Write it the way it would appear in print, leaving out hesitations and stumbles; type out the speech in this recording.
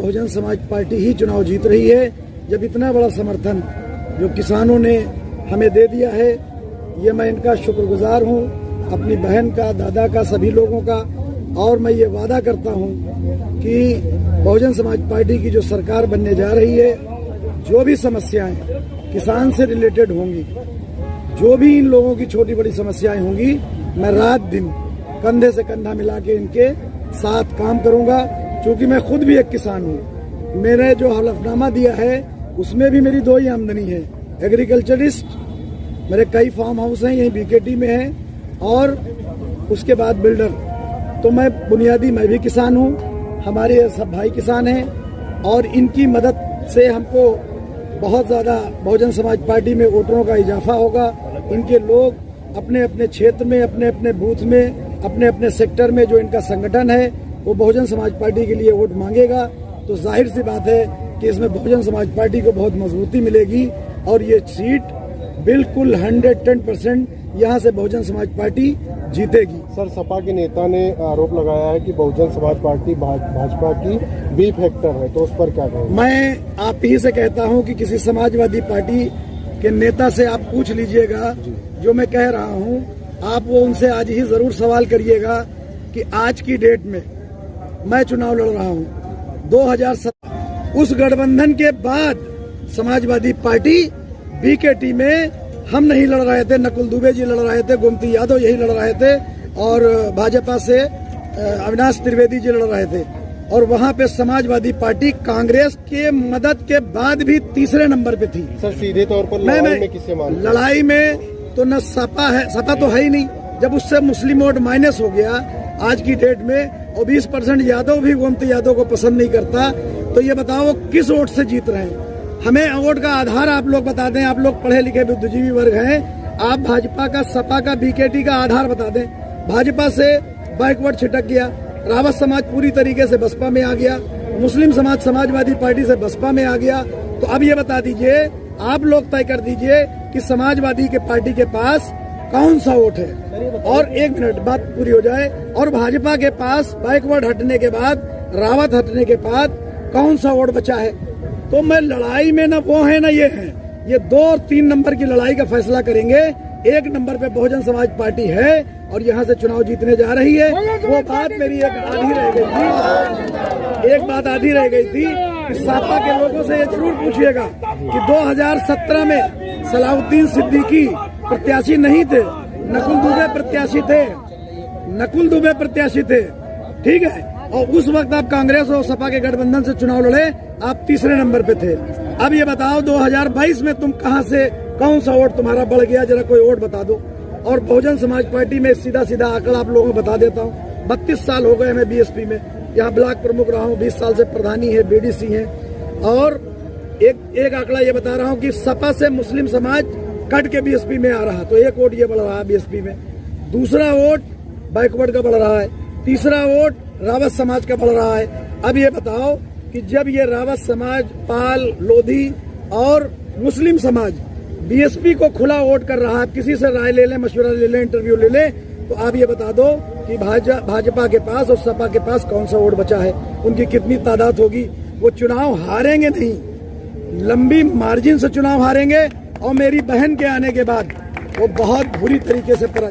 Bahujan Samaj party ही चुनाव जीत रही है। जब इतना बड़ा समर्थन जो किसानों ने हमें दे दिया है, ये मैं इनका शुक्रगुजार हूँ, अपनी बहन का, दादा का, सभी लोगों का। और मैं ये वादा करता हूँ कि बहुजन समाज पार्टी की जो सरकार बनने जा रही है, जो भी समस्याएं किसान से रिलेटेड होंगी, जो भी इन लोगों की छोटी बड़ी समस्याएं होंगी, मैं रात दिन कंधे से कंधा मिला के इनके साथ काम करूंगा। क्योंकि मैं खुद भी एक किसान हूँ। मैंने जो हलफनामा दिया है उसमें भी मेरी दो ही आमदनी है, एग्रीकल्चरिस्ट, मेरे कई फार्म हाउस हैं यहीं बीकेटी में हैं, और उसके बाद बिल्डर। तो मैं भी किसान हूँ, हमारे सब भाई किसान हैं, और इनकी मदद से हमको बहुत ज़्यादा बहुजन समाज पार्टी में वोटरों का इजाफा होगा। इनके लोग अपने अपने क्षेत्र में, अपने अपने बूथ में, अपने अपने सेक्टर में जो इनका संगठन है वो बहुजन समाज पार्टी के लिए वोट मांगेगा। तो जाहिर सी बात है कि इसमें बहुजन समाज पार्टी को बहुत मजबूती मिलेगी, और ये सीट बिल्कुल 110% यहाँ से बहुजन समाज पार्टी जीतेगी। सर, सपा के नेता ने आरोप लगाया है कि बहुजन समाज पार्टी भाजपा की बी फैक्टर है, तो उस पर क्या कहेंगे? मैं आप ही से कहता हूँ कि किसी समाजवादी पार्टी के नेता से आप पूछ लीजिएगा जो मैं कह रहा हूँ। आप वो उनसे आज ही जरूर सवाल करिएगा कि आज की डेट में मैं चुनाव लड़ रहा हूँ 2007, उस गठबंधन के बाद समाजवादी पार्टी बीकेटी में हम नहीं लड़ रहे थे, नकुल दुबे जी लड़ रहे थे, गोमती यादव यही लड़ रहे थे, और भाजपा से अविनाश त्रिवेदी जी लड़ रहे थे। और वहाँ पे समाजवादी पार्टी कांग्रेस के मदद के बाद भी तीसरे नंबर पे थी। सर, सीधे तौर पर लड़ाई में किससे मानते हैं? लड़ाई में तो न सपा है, सपा तो है ही नहीं। जब उससे मुस्लिम वोट माइनस हो गया आज की डेट में, और 20% यादव भी गोमती यादव को पसंद नहीं करता, तो ये बताओ किस वोट से जीत रहे हैं? हमें वोट का आधार आप लोग बता दें। आप लोग पढ़े लिखे बुद्धिजीवी वर्ग हैं, आप भाजपा का, सपा का, बीकेटी का आधार बता दें। भाजपा से बैकवर्ड छिटक गया, रावत समाज पूरी तरीके से बसपा में आ गया, मुस्लिम समाज समाजवादी पार्टी से बसपा में आ गया। तो अब ये बता दीजिए, आप लोग तय कर दीजिए कि समाजवादी के पार्टी के पास कौन सा वोट है। और एक मिनट बात पूरी हो जाए, और भाजपा के पास बैकवर्ड हटने के बाद, रावत हटने के बाद कौन सा वोट बचा है? तो मैं लड़ाई में ना वो है ना ये है, ये 2 और 3 नंबर की लड़ाई का फैसला करेंगे। 1 नंबर पे बहुजन समाज पार्टी है और यहाँ से चुनाव जीतने जा रही है। वो बात मेरी एक आधी रह गई थी कि सपा के लोगों से ये जरूर पूछिएगा कि 2017 में सलाउद्दीन सिद्दीकी प्रत्याशी नहीं थे, नकुल दुबे प्रत्याशी थे, ठीक है। और उस वक्त आप कांग्रेस और सपा के गठबंधन से चुनाव लड़े, आप तीसरे नंबर पे थे। अब ये बताओ 2022 में तुम कहां से, कौन सा वोट तुम्हारा बढ़ गया? जरा कोई वोट बता दो। और बहुजन समाज पार्टी में सीधा सीधा आंकड़ा आप लोगों को बता देता हूँ। 32 साल हो गए मैं बीएसपी में, यहाँ ब्लॉक प्रमुख रहा हूँ, 20 साल से प्रधानी है, बीडीसी है। और एक आंकड़ा ये बता रहा हूँ कि सपा से मुस्लिम समाज कट के बीएसपी में आ रहा, तो 1 वोट ये बढ़ रहा है बीएसपी में, दूसरा वोट बैकवर्ड का बढ़ रहा है, तीसरा वोट रावत समाज का बढ़ रहा है। अब ये बताओ कि जब ये रावत समाज, पाल, लोधी और मुस्लिम समाज बीएसपी को खुला वोट कर रहा है, किसी से राय ले लें, मशवरा ले लें, इंटरव्यू ले लें, तो आप ये बता दो कि भाजपा के पास और सपा के पास कौन सा वोट बचा है, उनकी कितनी तादाद होगी। वो चुनाव हारेंगे नहीं, लंबी मार्जिन से चुनाव हारेंगे, और मेरी बहन के आने के बाद वो बहुत बुरी तरीके से